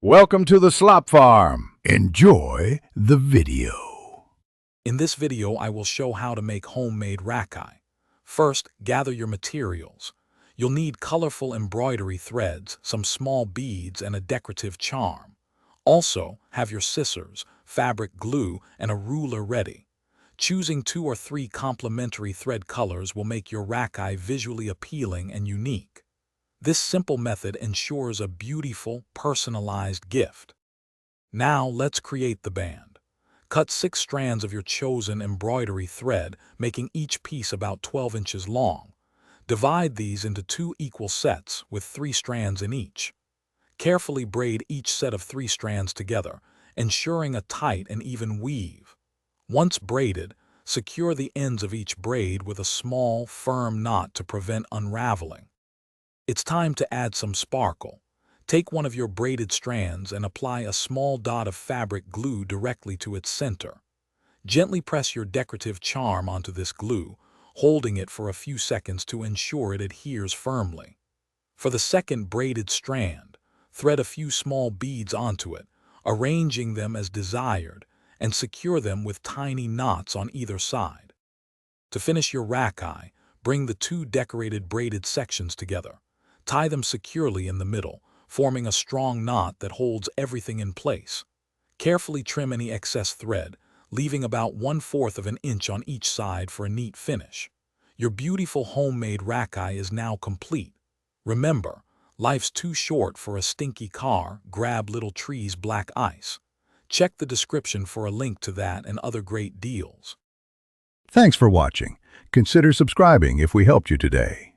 Welcome to the Slop Farm. Enjoy the video. In this video, I will show how to make homemade rakhis. First, gather your materials. You'll need colorful embroidery threads, some small beads, and a decorative charm. Also, have your scissors, fabric glue, and a ruler ready. Choosing 2 or 3 complementary thread colors will make your rakhis visually appealing and unique. This simple method ensures a beautiful, personalized gift. Now let's create the band. Cut 6 strands of your chosen embroidery thread, making each piece about 12 inches long. Divide these into 2 equal sets with 3 strands in each. Carefully braid each set of 3 strands together, ensuring a tight and even weave. Once braided, secure the ends of each braid with a small, firm knot to prevent unraveling. It's time to add some sparkle. Take one of your braided strands and apply a small dot of fabric glue directly to its center. Gently press your decorative charm onto this glue, holding it for a few seconds to ensure it adheres firmly. For the second braided strand, thread a few small beads onto it, arranging them as desired, and secure them with tiny knots on either side. To finish your rakhis, bring the 2 decorated braided sections together. Tie them securely in the middle, forming a strong knot that holds everything in place. Carefully trim any excess thread, leaving about 1/4 of an inch on each side for a neat finish. Your beautiful homemade rakhis is now complete. Remember, life's too short for a stinky car, grab Little Tree's black ice. Check the description for a link to that and other great deals. Thanks for watching. Consider subscribing if we helped you today.